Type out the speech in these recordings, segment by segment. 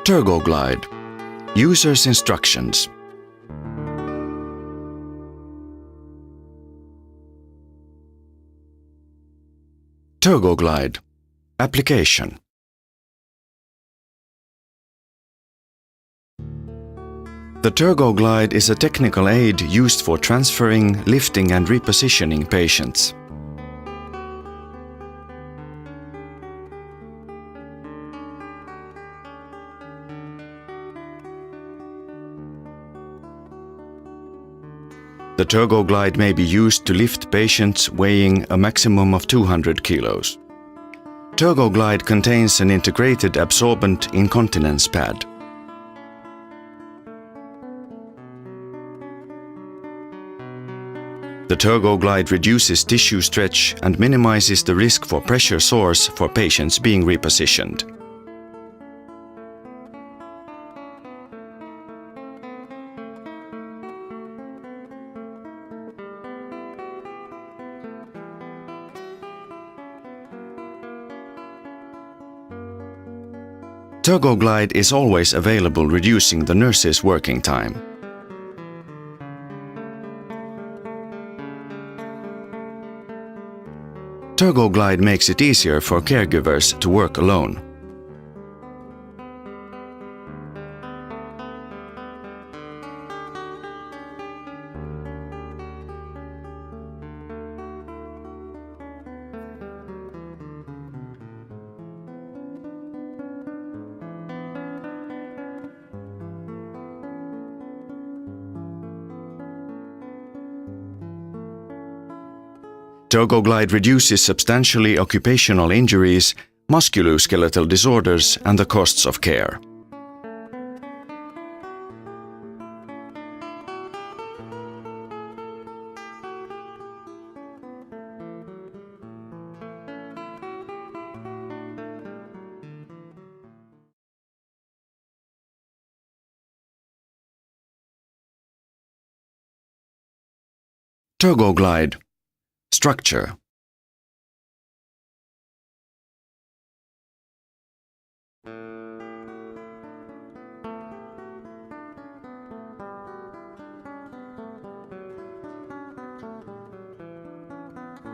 TergoGlide. User's instructions. TergoGlide. Application. The TergoGlide is a technical aid used for transferring, lifting and repositioning patients. The TergoGlide may be used to lift patients weighing a maximum of 200 kilos. TergoGlide contains an integrated absorbent incontinence pad. The TergoGlide reduces tissue stretch and minimizes the risk for pressure sores for patients being repositioned. TergoGlide is always available, reducing the nurse's working time. TergoGlide makes it easier for caregivers to work alone. TergoGlide reduces substantially occupational injuries, musculoskeletal disorders, and the costs of care. TergoGlide. Structure.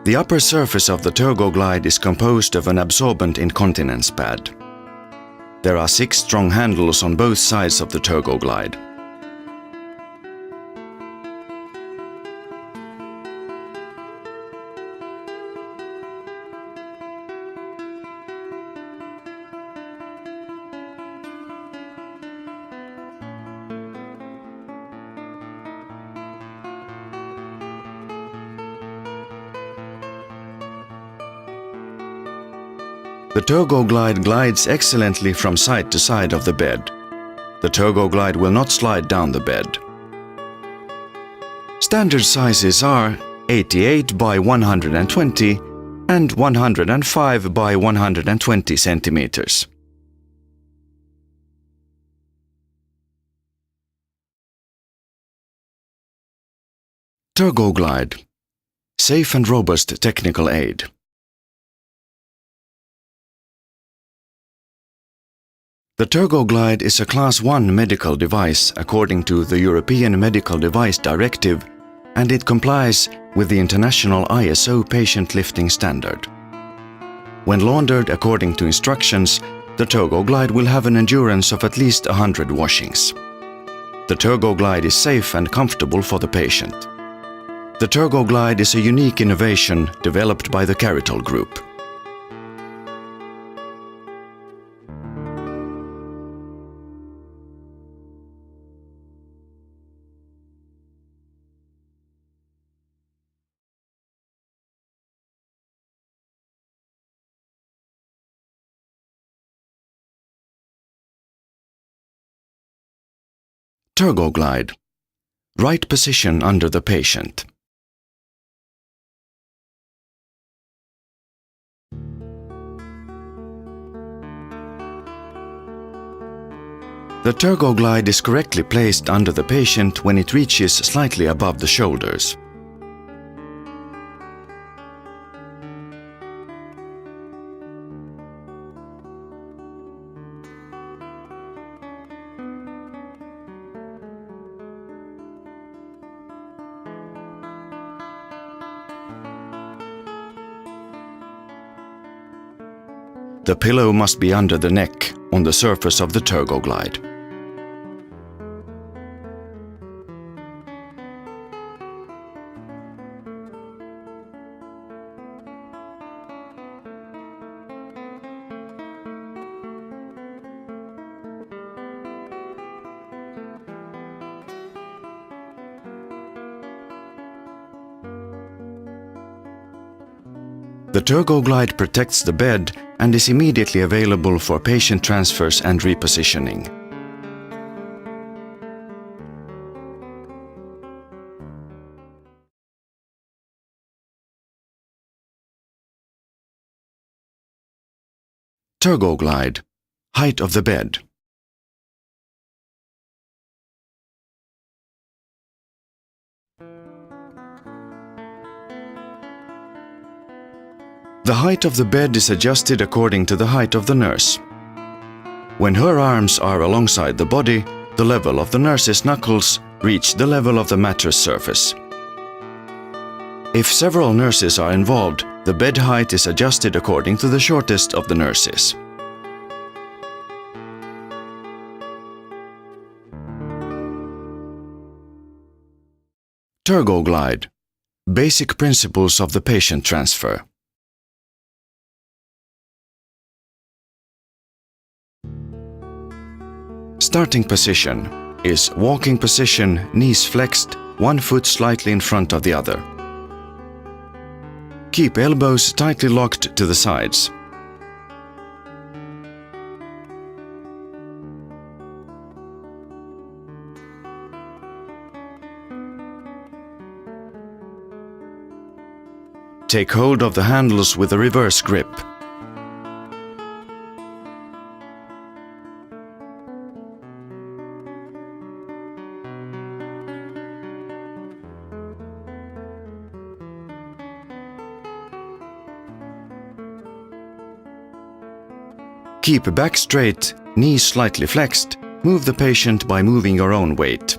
The upper surface of the TergoGlide is composed of an absorbent incontinence pad. There are 6 strong handles on both sides of the TergoGlide. The TergoGlide glides excellently from side to side of the bed. The TergoGlide will not slide down the bed. Standard sizes are 88 by 120 and 105 by 120 centimeters. TergoGlide. Safe and robust technical aid. The TergoGlide is a Class 1 medical device according to the European Medical Device Directive, and it complies with the international ISO patient lifting standard. When laundered according to instructions, the TergoGlide will have an endurance of at least 100 washings. The TergoGlide is safe and comfortable for the patient. The TergoGlide is a unique innovation developed by the Carital Group. TergoGlide. Right position under the patient. The TergoGlide is correctly placed under the patient when it reaches slightly above the shoulders. The pillow must be under the neck, on the surface of the TergoGlide. The TergoGlide protects the bed and is immediately available for patient transfers and repositioning. TergoGlide, height of the bed. The height of the bed is adjusted according to the height of the nurse. When her arms are alongside the body, the level of the nurse's knuckles reach the level of the mattress surface. If several nurses are involved, the bed height is adjusted according to the shortest of the nurses. TergoGlide, basic principles of the patient transfer. Starting position is walking position, knees flexed, one foot slightly in front of the other. Keep elbows tightly locked to the sides. Take hold of the handles with a reverse grip. Keep back straight, knees slightly flexed. Move the patient by moving your own weight.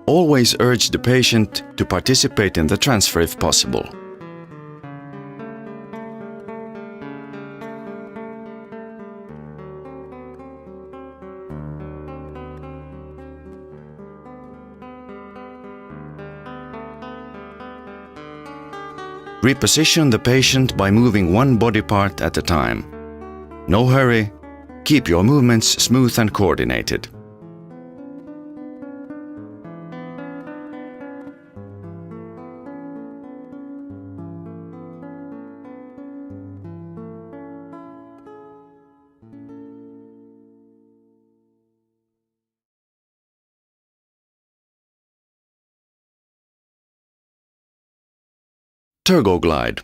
Always urge the patient to participate in the transfer if possible. Reposition the patient by moving one body part at a time. No hurry. Keep your movements smooth and coordinated. TergoGlide.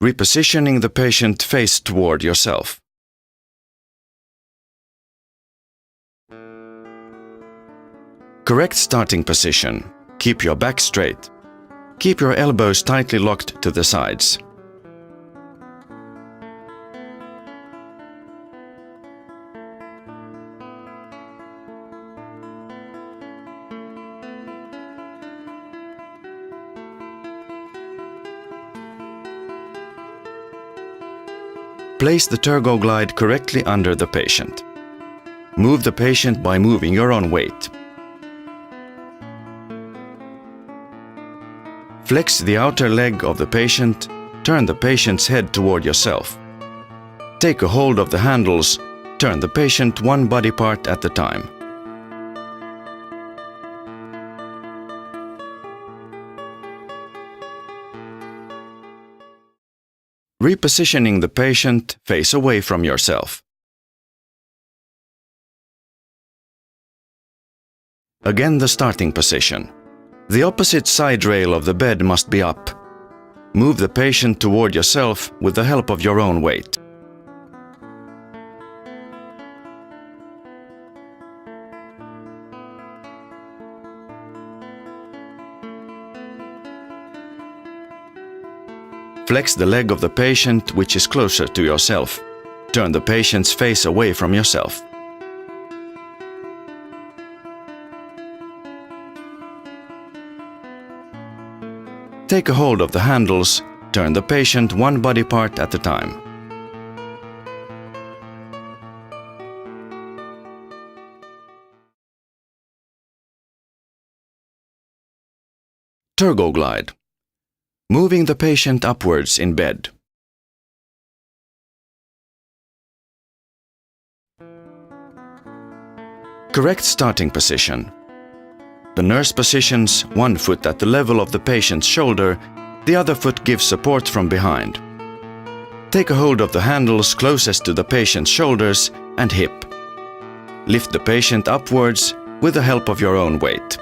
Repositioning the patient face toward yourself. Correct starting position. Keep your back straight. Keep your elbows tightly locked to the sides. Place the TergoGlide correctly under the patient. Move the patient by moving your own weight. Flex the outer leg of the patient. Turn the patient's head toward yourself. Take a hold of the handles. Turn the patient one body part at a time. Repositioning the patient face away from yourself. Again the starting position. The opposite side rail of the bed must be up. Move the patient toward yourself with the help of your own weight. Flex the leg of the patient which is closer to yourself. Turn the patient's face away from yourself. Take a hold of the handles, turn the patient one body part at a time. TergoGlide. Moving the patient upwards in bed. Correct starting position. The nurse positions one foot at the level of the patient's shoulder, the other foot gives support from behind. Take a hold of the handles closest to the patient's shoulders and hip. Lift the patient upwards with the help of your own weight.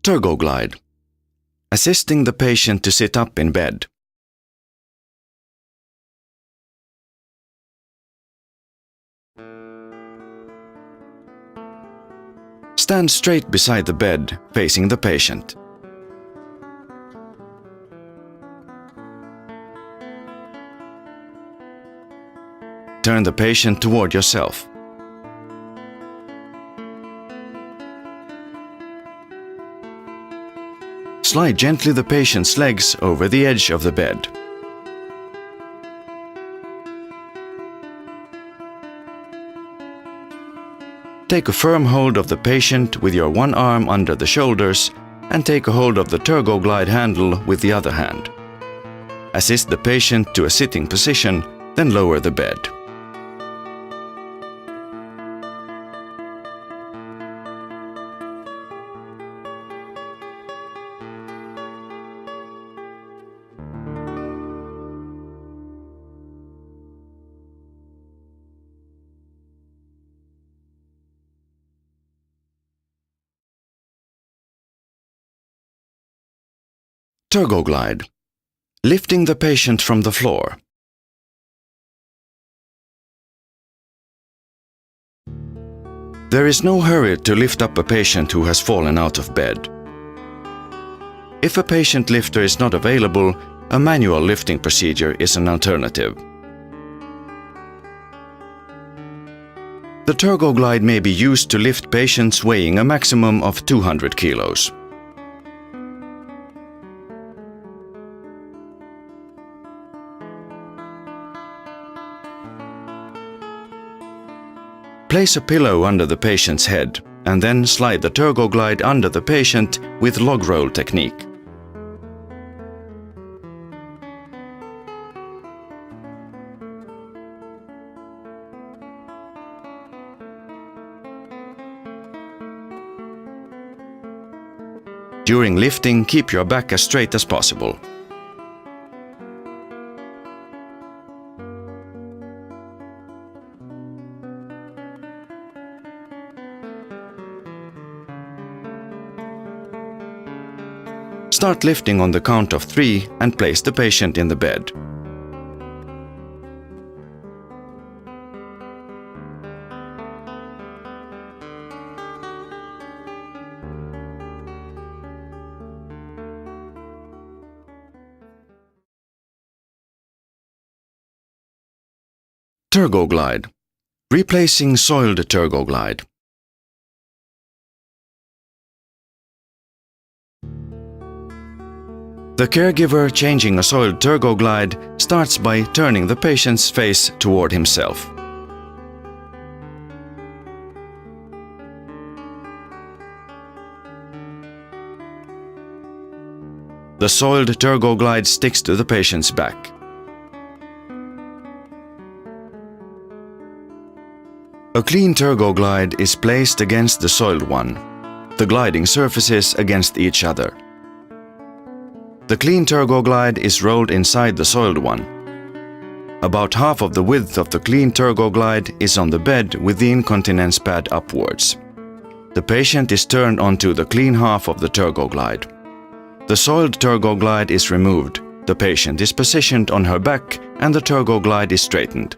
TergoGlide. Assisting the patient to sit up in bed. Stand straight beside the bed, facing the patient. Turn the patient toward yourself. Slide gently the patient's legs over the edge of the bed. Take a firm hold of the patient with your one arm under the shoulders and take a hold of the TergoGlide handle with the other hand. Assist the patient to a sitting position, then lower the bed. TergoGlide. Lifting the patient from the floor. There is no hurry to lift up a patient who has fallen out of bed. If a patient lifter is not available, a manual lifting procedure is an alternative. The TergoGlide may be used to lift patients weighing a maximum of 200 kilos. Place a pillow under the patient's head and then slide the TergoGlide under the patient with log roll technique. During lifting, keep your back as straight as possible. Start lifting on the count of 3 and place the patient in the bed. TergoGlide. Replacing soiled TergoGlide. The caregiver changing a soiled TergoGlide starts by turning the patient's face toward himself. The soiled TergoGlide sticks to the patient's back. A clean TergoGlide is placed against the soiled one, the gliding surfaces against each other. The clean TergoGlide is rolled inside the soiled one. About half of the width of the clean TergoGlide is on the bed with the incontinence pad upwards. The patient is turned onto the clean half of the TergoGlide. The soiled TergoGlide is removed, the patient is positioned on her back and the TergoGlide is straightened.